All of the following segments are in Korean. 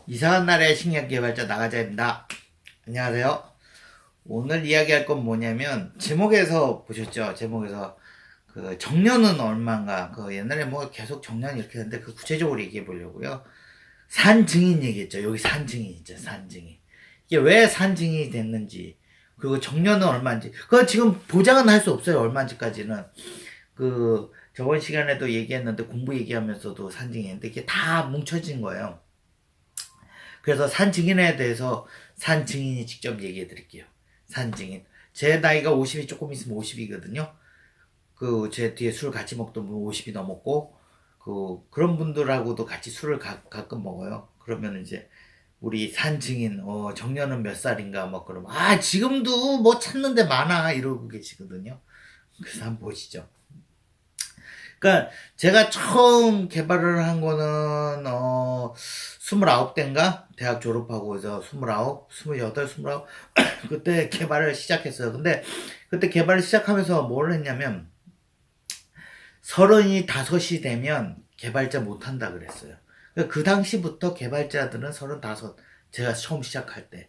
이상한 나라의 식량 개발자 나가자입니다. 안녕하세요. 오늘 이야기할 건 뭐냐면 제목에서 보셨죠? 제목에서 그 정년은 얼마인가? 그 옛날에 뭐 계속 정년 이렇게 했는데 그 구체적으로 얘기해 보려고요. 산증인 얘기했죠. 여기 산증인 있죠. 산증인. 이게 왜 산증인이 됐는지 그리고 정년은 얼마인지 그거 지금 보장은 할 수 없어요. 얼마인지까지는 그 저번 시간에도 얘기했는데 공부 얘기하면서도 산증인인데 이게 다 뭉쳐진 거예요. 그래서 산 증인에 대해서 산 증인이 직접 얘기해 드릴게요. 산 증인. 제 나이가 50이 조금 있으면 50이거든요. 그 제 뒤에 술 같이 먹던 분 50이 넘었고 그런 분들하고도 같이 술을 가끔 먹어요. 그러면 이제 우리 산 증인 정년은 몇 살인가 뭐 그러면 지금도 뭐 찾는 데 많아 이러고 계시거든요. 그래서 한번 보시죠. 그러니까 제가 처음 개발을 한 거는 29대인가 대학 졸업하고서 29, 28, 29 그때 개발을 시작했어요. 근데 그때 개발을 시작하면서 뭘 했냐면 35이 되면 개발자 못 한다 그랬어요. 그러니까 그 당시부터 개발자들은 35, 제가 처음 시작할 때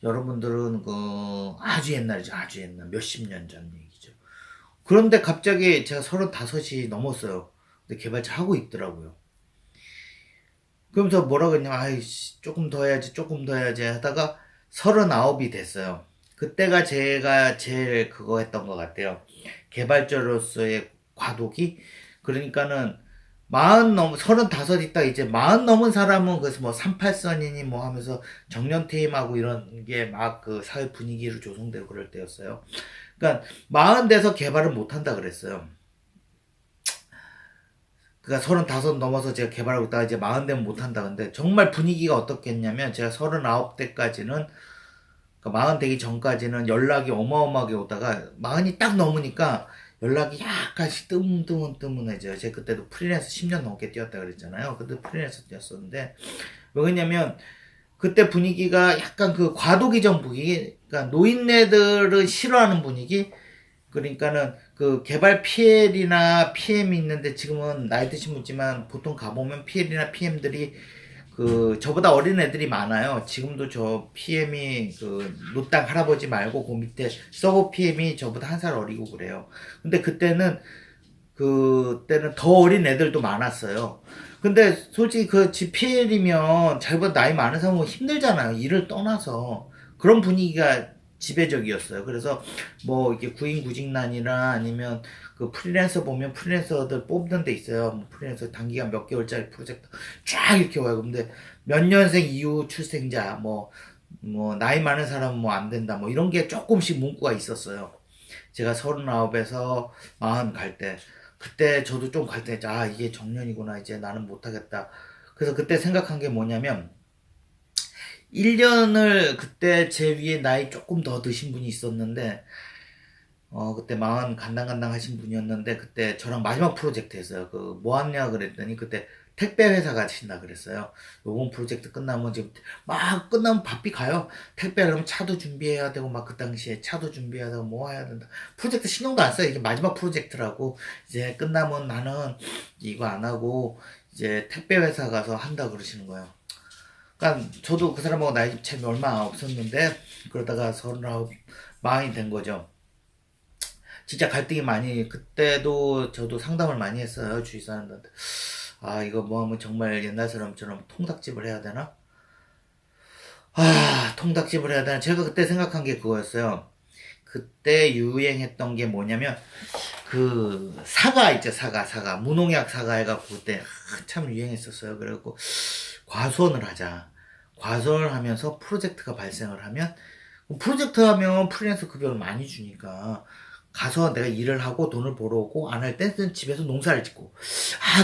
여러분들은 그 아주 옛날이죠. 아주 옛날 몇십 년 전 얘기죠. 그런데 갑자기 제가 35이 넘었어요. 근데 개발자 하고 있더라고요. 그러면서 뭐라고 했냐면, 아이씨, 조금 더 해야지, 조금 더 해야지 하다가 39이 됐어요. 그때가 제가 제일 그거 했던 것 같아요. 개발자로서의 과도기? 그러니까는 35 있다 이제 40 넘은 사람은 그래서 뭐 38선이니 뭐 하면서 정년퇴임하고 이런 게 막 그 사회 분위기로 조성되고 그럴 때였어요. 그러니까 40 돼서 개발을 못 한다 그랬어요. 그러니까 35 넘어서 제가 개발하고 있다가 이제 40 되면 못 한다. 근데 정말 분위기가 어떻겠냐면 제가 39대까지는 그러니까 40 되기 전까지는 연락이 어마어마하게 오다가 40이 딱 넘으니까 연락이 약간씩 뜨문뜨문해져요. 제가 그때도 프리랜서 10년 넘게 뛰었다 그랬잖아요. 그때 프리랜서 뛰었었는데 왜냐면 그때 분위기가 약간 그 과도기적 분위기, 그러니까 노인네들은 싫어하는 분위기, 그러니까는 그 개발 PL이나 PM이 있는데 지금은 나이 드신 분지만 보통 가보면 PL이나 PM들이 그 저보다 어린 애들이 많아요. 지금도 저 PM이 그 노땅 할아버지 말고 그 밑에 서버 PM이 저보다 한 살 어리고 그래요. 근데 그때는 더 어린 애들도 많았어요. 근데 솔직히 그 GPL이면 자기보다 나이 많은 사람은 힘들잖아요. 일을 떠나서. 그런 분위기가 지배적이었어요. 그래서 뭐 이게 구인구직난이나 아니면 그 프리랜서 보면 프리랜서들 뽑는 데 있어요. 뭐 프리랜서 단기간 몇 개월짜리 프로젝트 쫙 이렇게 와요. 근데 몇 년생 이후 출생자 뭐 나이 많은 사람은 뭐 안 된다 뭐 이런 게 조금씩 문구가 있었어요. 제가 39에서 40 갈 때. 그때 저도 좀 갈 때, 이게 정년이구나. 이제 나는 못하겠다. 그래서 그때 생각한 게 뭐냐면, 1년을 그때 제 위에 나이 조금 더 드신 분이 있었는데, 그때 40 간당간당 하신 분이었는데, 그때 저랑 마지막 프로젝트 했어요. 그, 뭐 하냐 그랬더니, 그때 택배 회사가 하신다 그랬어요. 요번 프로젝트 끝나면 지금 막 끝나면 바삐 가요. 택배 하려면 차도 준비해야 되고, 막 그 당시에 차도 준비해야 되고, 뭐 해야 된다. 프로젝트 신경도 안 써요. 이게 마지막 프로젝트라고. 이제 끝나면 나는 이거 안 하고, 이제 택배 회사 가서 한다 그러시는 거예요. 그러니까 저도 그 사람하고 나이 차이 얼마 없었는데, 그러다가 39, 40이 된 거죠. 진짜 갈등이 많이 그때도 저도 상담을 많이 했어요 주위 사람들한테. 이거 뭐 하면 정말 옛날 사람처럼 통닭집을 해야 되나? 통닭집을 해야 되나? 제가 그때 생각한 게 그거였어요. 그때 유행했던 게 뭐냐면 그 사과 있죠. 사과 무농약 사과 해갖고 그때 한참 유행했었어요. 그래갖고 과수원을 하자. 과수원을 하면서 프로젝트가 발생을 하면 프로젝트 하면 프리랜서 급여를 많이 주니까 가서 내가 일을 하고 돈을 벌어오고 안 할 땐 집에서 농사를 짓고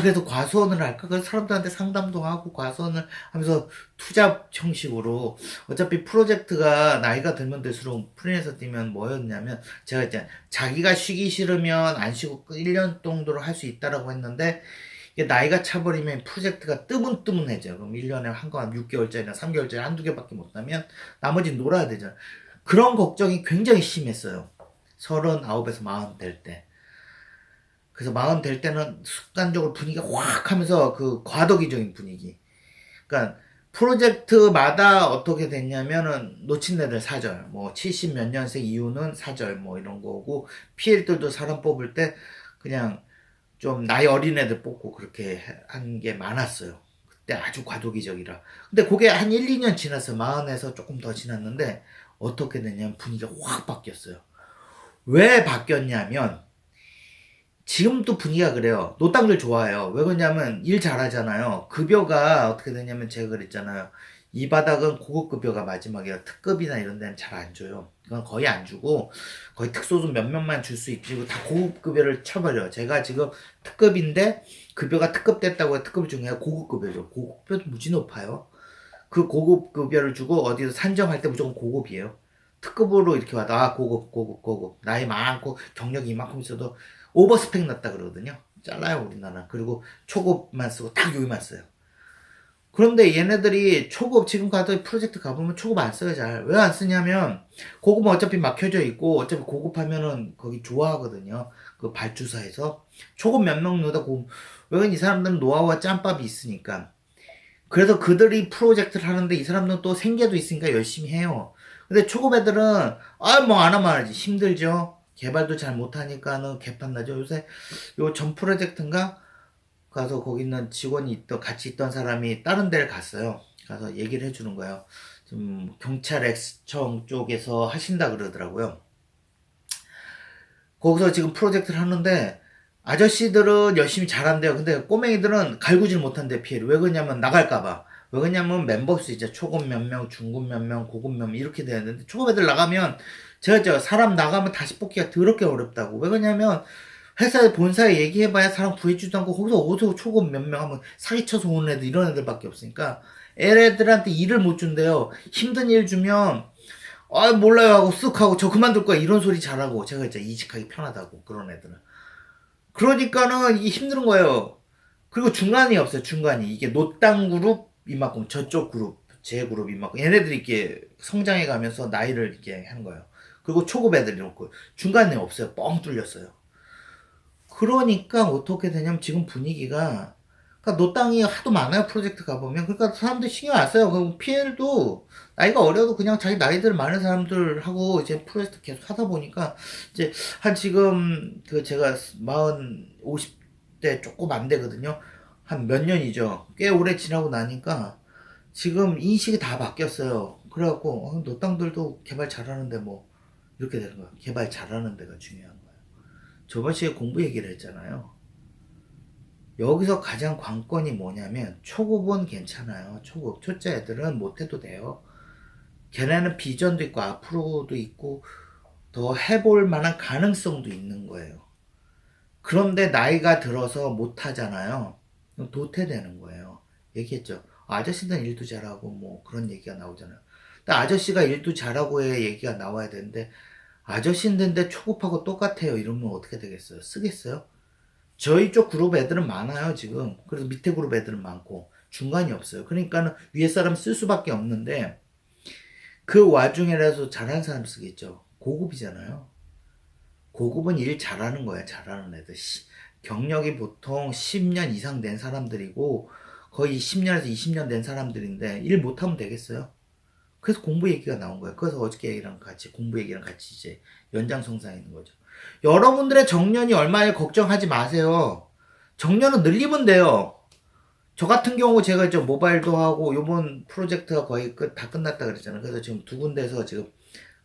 그래서 과수원을 할까? 그래서 사람들한테 상담도 하고 과수원을 하면서 투자 형식으로 어차피 프로젝트가 나이가 들면 들수록 프리랜서 뛰면 뭐였냐면 제가 이제 자기가 쉬기 싫으면 안 쉬고 1년 정도로 할 수 있다라고 했는데 이게 나이가 차버리면 프로젝트가 뜨문뜨문해져요. 그럼 1년에 한 거 한 6개월짜리나 3개월짜리 한두 개밖에 못 하면 나머지 놀아야 되잖아. 그런 걱정이 굉장히 심했어요. 39에서 40 될 때. 그래서 40 될 때는 습관적으로 분위기가 확 하면서 그 과도기적인 분위기. 그러니까 프로젝트마다 어떻게 됐냐면은 놓친 애들 사절, 뭐 70 몇 년생 이후는 사절, 뭐 이런 거고, PL들도 사람 뽑을 때 그냥 좀 나이 어린 애들 뽑고 그렇게 한 게 많았어요. 그때 아주 과도기적이라. 근데 그게 한 1, 2년 지났어요. 마흔에서 조금 더 지났는데 어떻게 됐냐면 분위기가 확 바뀌었어요. 왜 바뀌었냐면 지금도 분위기가 그래요. 노땅들 좋아해요. 왜 그러냐면 일 잘하잖아요. 급여가 어떻게 되냐면 제가 그랬잖아요. 이 바닥은 고급급여가 마지막이에요. 특급이나 이런 데는 잘 안 줘요. 그건 거의 안 주고 거의 특소수 몇 명만 줄 수 있지 다 고급급여를 쳐버려요. 제가 지금 특급인데 급여가 특급됐다고 특급이 중요해 고급급여죠. 고급급여도 무지 높아요. 그 고급급여를 주고 어디서 산정할 때 무조건 고급이에요. 특급으로 이렇게 와도 아 고급 나이 많고 경력이 이만큼 있어도 오버스펙 났다 그러거든요. 잘라요 우리나라. 그리고 초급만 쓰고 딱 여기만 써요. 그런데 얘네들이 초급 지금 가도 프로젝트 가보면 초급 안 써요 잘. 왜 안 쓰냐면 고급은 어차피 막혀져 있고 어차피 고급하면은 거기 좋아하거든요. 그 발주사에서 초급 몇 명 넣다 고급. 왜 이 사람들은 노하우와 짬밥이 있으니까. 그래서 그들이 프로젝트를 하는데 이 사람들은 또 생계도 있으니까 열심히 해요. 근데 초급 애들은 아 뭐 안 하면 하지 힘들죠. 개발도 잘 못하니까는 개판 나죠. 요새 요 전 프로젝트인가 가서 거기 있는 직원이 같이 있던 사람이 다른 데를 갔어요. 가서 얘기를 해주는 거예요. 좀 경찰 X청 쪽에서 하신다 그러더라고요. 거기서 지금 프로젝트를 하는데 아저씨들은 열심히 잘한대요. 근데 꼬맹이들은 갈구질 못한대 피해를. 왜 그러냐면 나갈까봐. 왜 그러냐면 멤버수 이제 초급 몇 명, 중급 몇 명, 고급 몇 명 이렇게 되는데 초급 애들 나가면 제가 사람 나가면 다시 뽑기가 더럽게 어렵다고. 왜 그러냐면 회사에 본사에 얘기해봐야 사람 구해주지도 않고 거기서 어디서 초급 몇 명 하면 사기쳐서 오는 애들 이런 애들밖에 없으니까 애들한테 일을 못 준대요. 힘든 일 주면 아 몰라요 하고 쓱 하고 저 그만둘 거야 이런 소리 잘하고 제가 진짜 이직하기 편하다고 그런 애들은. 그러니까는 이게 힘든 거예요. 그리고 중간이 없어요. 중간이 이게 노땅 그룹 이만큼 저쪽 그룹 제 그룹 이만큼 얘네들이 이렇게 성장해 가면서 나이를 이렇게 하는 거예요. 그리고 초급 애들이 놓고 중간에 없어요. 뻥 뚫렸어요. 그러니까 어떻게 되냐면 지금 분위기가 그러니까 노땅이 하도 많아요. 프로젝트 가보면. 그러니까 사람들이 신경 안 써요. 그럼 PL도 나이가 어려도 그냥 자기 나이들 많은 사람들하고 이제 프로젝트 계속 하다 보니까 이제 한 지금 그 제가 50대 조금 안 되거든요. 한 몇 년이죠. 꽤 오래 지나고 나니까 지금 인식이 다 바뀌었어요. 그래갖고 노땅들도 개발 잘하는데 뭐 이렇게 되는 거예요. 개발 잘하는 데가 중요한 거예요. 저번 시간에 공부 얘기를 했잖아요. 여기서 가장 관건이 뭐냐면 초급은 괜찮아요. 초급 초짜 애들은 못해도 돼요. 걔네는 비전도 있고 앞으로도 있고 더 해볼 만한 가능성도 있는 거예요. 그런데 나이가 들어서 못하잖아요. 그럼 도태되는 거예요. 얘기했죠. 아저씨는 일도 잘하고 뭐 그런 얘기가 나오잖아요. 근데 아저씨가 일도 잘하고의 얘기가 나와야 되는데 아저씨인데 초급하고 똑같아요. 이러면 어떻게 되겠어요? 쓰겠어요? 저희 쪽 그룹 애들은 많아요, 지금. 그래서 밑에 그룹 애들은 많고, 중간이 없어요. 그러니까는 위에 사람 쓸 수밖에 없는데, 그 와중에라도 잘하는 사람 쓰겠죠. 고급이잖아요. 고급은 일 잘하는 거야, 잘하는 애들. 경력이 보통 10년 이상 된 사람들이고, 거의 10년에서 20년 된 사람들인데, 일 못하면 되겠어요? 그래서 공부 얘기가 나온 거예요. 그래서 어저께 얘기랑 같이, 공부 얘기랑 같이 이제 연장성상에 있는 거죠. 여러분들의 정년이 얼마에 걱정하지 마세요. 정년은 늘리면 돼요. 저 같은 경우 제가 저 모바일도 하고 요번 프로젝트가 거의 다 끝났다 그랬잖아요. 그래서 지금 두 군데서 지금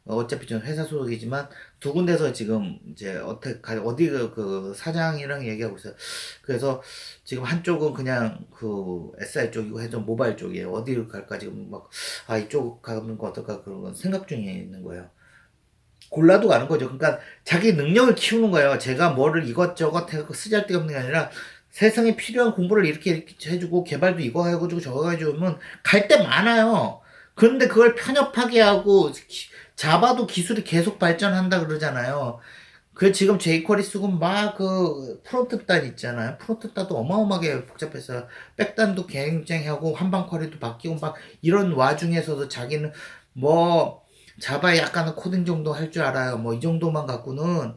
어차피 전 회사 소속이지만 두 군데서 지금 이제 어디 그 사장이랑 얘기하고 있어요. 그래서 지금 한쪽은 그냥 그 SI 쪽이고 해서 모바일 쪽이에요. 어디를 갈까 지금 막 아 이쪽 가는 거 어떨까 그런 건 생각 중에 있는 거예요. 골라도 가는 거죠. 그러니까 자기 능력을 키우는 거예요. 제가 뭐를 이것저것 해서 쓰잘데가 없는 게 아니라 세상에 필요한 공부를 이렇게 해주고 개발도 이거 해가지고 저거 해주면 갈 데 많아요. 그런데 그걸 편협하게 하고 자바도 기술이 계속 발전한다 그러잖아요. 그 지금 jQuery 쓰고 막 그 프론트 단 있잖아요. 프론트 단도 어마어마하게 복잡해서 백단도 굉장히 하고 한방 쿼리도 바뀌고 막 이런 와중에서도 자기는 뭐 자바에 약간은 코딩 정도 할 줄 알아요. 뭐 이 정도만 갖고는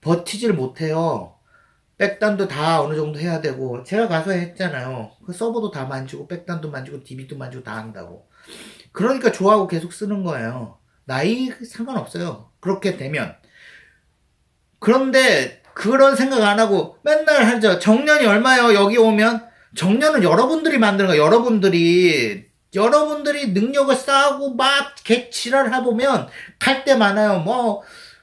버티질 못해요. 백단도 다 어느 정도 해야 되고, 제가 가서 했잖아요. 그 서버도 다 만지고, 백단도 만지고, DB도 만지고 다 한다고. 그러니까 좋아하고 계속 쓰는 거예요. 나이 상관없어요. 그렇게 되면. 그런데 그런 생각 안 하고 맨날 하죠. 정년이 얼마요? 여기 오면 정년은 여러분들이 만드는 거예요. 여러분들이 능력을 쌓고 막 개치를 해보면 갈 때 많아요.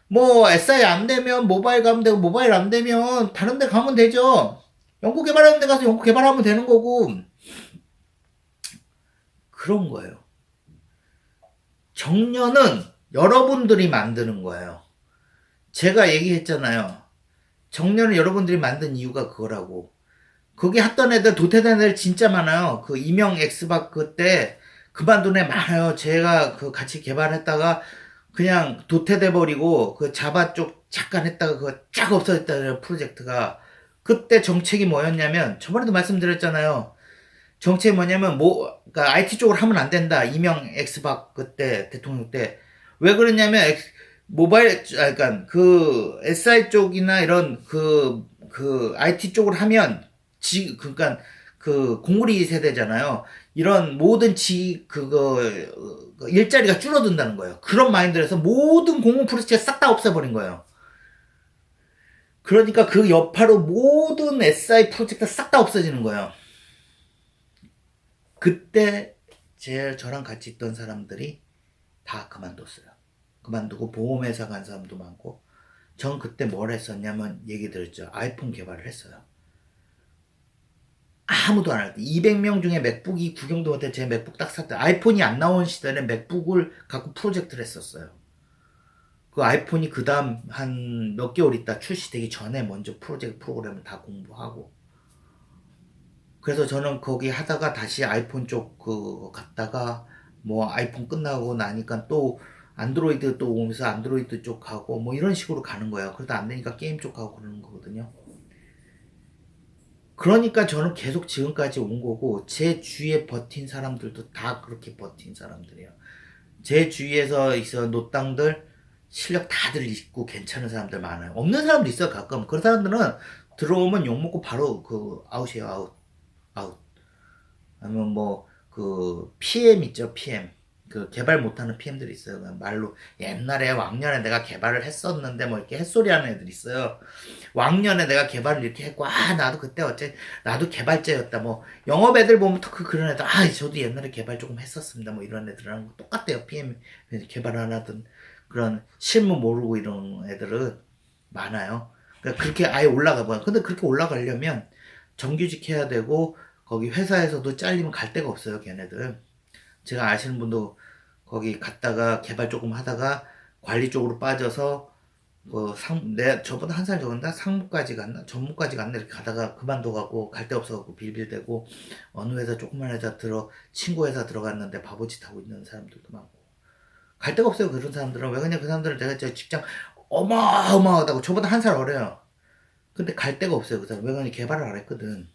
뭐 SI 안 되면 모바일 가면 되고, 모바일 안 되면 다른 데 가면 되죠. 연구 개발하는 데 가서 연구 개발하면 되는 거고. 그런 거예요. 정년은 여러분들이 만드는 거예요. 제가 얘기했잖아요. 정년을 여러분들이 만든 이유가 그거라고. 거기 했던 애들, 도태된 애들 진짜 많아요. 그 이명 엑스박 그때 그만둔 애 많아요. 제가 그 같이 개발했다가 그냥 도태돼 버리고 그 자바 쪽 잠깐 했다가 그거 쫙 없어졌다는 프로젝트가. 그때 정책이 뭐였냐면, 저번에도 말씀드렸잖아요. 정책이 뭐냐면, 그러니까 IT 쪽으로 하면 안 된다. 이명 엑스박 그때 대통령 때. 왜 그러냐면, 그러니까 그 SI 쪽이나 이런 그 IT 쪽으로 하면 그러니까 그 공구리 세대잖아요. 이런 모든 일자리가 줄어든다는 거예요. 그런 마인드에서 모든 공공 프로젝트 싹 다 없애버린 거예요. 그러니까 그 여파로 모든 SI 프로젝트 싹 다 없어지는 거예요. 그때 저랑 같이 있던 사람들이 다 그만뒀어요. 그만두고 보험회사 간 사람도 많고. 전 그때 뭘 했었냐면, 얘기 들었죠. 아이폰 개발을 했어요. 아무도 안 할 때 200명 중에 맥북이 구경도 못해 제 맥북 딱 샀다. 아이폰이 안 나온 시대는 맥북을 갖고 프로젝트를 했었어요. 그 아이폰이 그 다음 한 몇 개월 있다 출시되기 전에 먼저 프로그램을 다 공부하고. 그래서 저는 거기 하다가 다시 아이폰 쪽 갔다가 뭐 아이폰 끝나고 나니까 또 안드로이드 또 오면서 안드로이드 쪽 가고 뭐 이런 식으로 가는 거예요. 그러다 안 되니까 게임 쪽 가고 그러는 거거든요. 그러니까 저는 계속 지금까지 온 거고, 제 주위에 버틴 사람들도 다 그렇게 버틴 사람들이에요. 제 주위에서 있어 노땅들 실력 다들 있고 괜찮은 사람들 많아요. 없는 사람도 있어요. 가끔 그런 사람들은 들어오면 욕먹고 바로 아웃이에요. 아웃. 아니면 PM 있죠. PM. 그 개발 못하는 PM들이 있어요. 그냥 말로 옛날에 왕년에 내가 개발을 했었는데 뭐 이렇게 햇소리 하는 애들 있어요. 왕년에 내가 개발을 이렇게 했고, 나도 그때 나도 개발자였다. 뭐 영업 애들 보면 그런 애들, 저도 옛날에 개발 조금 했었습니다. 뭐 이런 애들이랑 똑같대요. PM 개발 안 하던 그런 실무 모르고 이런 애들은 많아요. 그러니까 그렇게 아예 올라가 봐요. 근데 그렇게 올라가려면 정규직 해야 되고, 거기 회사에서도 잘리면 갈 데가 없어요. 걔네들. 제가 아시는 분도 거기 갔다가 개발 조금 하다가 관리 쪽으로 빠져서 저보다 한 살 적었나? 상무까지 갔나? 전무까지 갔나? 이렇게 가다가 그만둬가고 갈 데 없어갖고 빌빌대고 어느 회사 조그만 회사 친구 회사 들어갔는데 바보짓 하고 있는 사람들도 많고. 갈 데가 없어요. 그런 사람들은. 왜 그냥 그 사람들은 내가 저 직장 어마어마하다고, 저보다 한 살 어려요. 근데 갈 데가 없어요. 그 사람. 왜 그냥 개발을 안 했거든.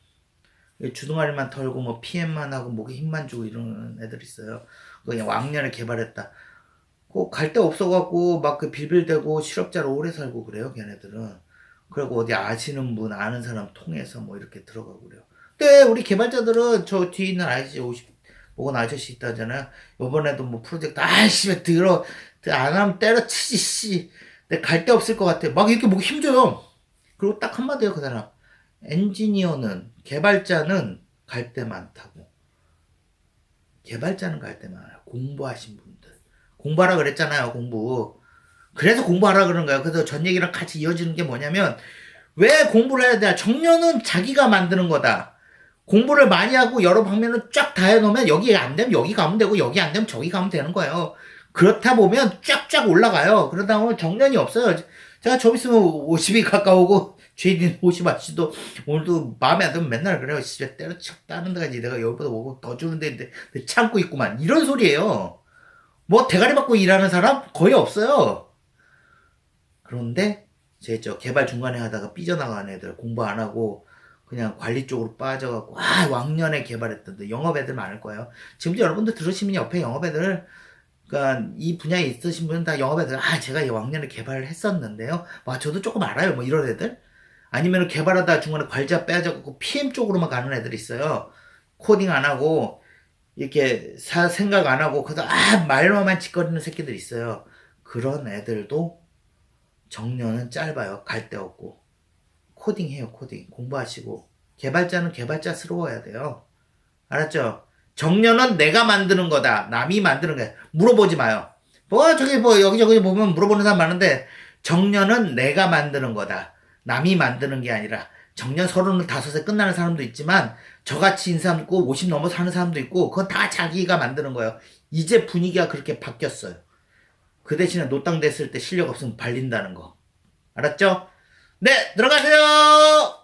주둥아리만 털고 뭐 PM만 하고 목에 힘만 주고 이런 애들 있어요. 그냥 왕년에 개발했다. 갈 데 없어갖고 막 빌빌대고 실업자로 오래 살고 그래요. 걔네들은. 그리고 어디 아시는 분 아는 사람 통해서 뭐 이렇게 들어가고 그래요. 근데 우리 개발자들은 저 뒤에 있는 아저씨 50 먹은 아저씨 있다잖아요. 요번에도 뭐 프로젝트 안 하면 때려치지 씨. 근데 갈 데 없을 것 같아. 막 이렇게 목에 힘줘요. 그리고 딱 한마디요. 그 사람. 개발자는 갈 데 많다고. 개발자는 갈 데 많아요. 공부하신 분들. 공부하라 그랬잖아요. 공부. 그래서 공부하라 그런 거예요. 그래서 전 얘기랑 같이 이어지는 게 뭐냐면, 왜 공부를 해야 돼? 정년은 자기가 만드는 거다. 공부를 많이 하고 여러 방면을 쫙 다 해놓으면, 여기 안 되면 여기 가면 되고, 여기 안 되면 저기 가면 되는 거예요. 그렇다 보면 쫙쫙 올라가요. 그러다 보면 정년이 없어요. 제가 좀 있으면 50이 가까우고, 죄인 50 아저씨도 오늘도 마음에 안 들면 맨날 그래요. 집에 때려쳤다는 데까지 내가 여기보다 오고 더 주는데 참고 있구만. 이런 소리예요. 뭐 대가리 받고 일하는 사람 거의 없어요. 그런데 저 개발 중간에 하다가 삐져나가는 애들, 공부 안 하고 그냥 관리 쪽으로 빠져갖고 왕년에 개발했던데, 영업 애들 많을 거예요. 지금도 여러분들 들으시면 옆에 영업 애들, 그러니까 이 분야에 있으신 분은 다 영업 애들, 제가 왕년에 개발을 했었는데요. 저도 조금 알아요. 뭐 이런 애들. 아니면 개발하다 중간에 관자 빼앗아갖고 PM 쪽으로만 가는 애들이 있어요. 코딩 안 하고 이렇게 생각 안 하고 그래서 말로만 짓거리는 새끼들 있어요. 그런 애들도 정년은 짧아요. 갈 데 없고. 코딩해요, 코딩. 공부하시고. 개발자는 개발자스러워야 돼요. 알았죠? 정년은 내가 만드는 거다. 남이 만드는 거야. 물어보지 마요. 저기 여기저기 보면 물어보는 사람 많은데, 정년은 내가 만드는 거다. 남이 만드는 게 아니라, 정년 35에 끝나는 사람도 있지만, 저같이 인는 사람도 있고, 50 넘어서 하는 사람도 있고, 그건 다 자기가 만드는 거예요. 이제 분위기가 그렇게 바뀌었어요. 그 대신에 노땅 됐을 때 실력 없으면 발린다는 거. 알았죠? 네, 들어가세요!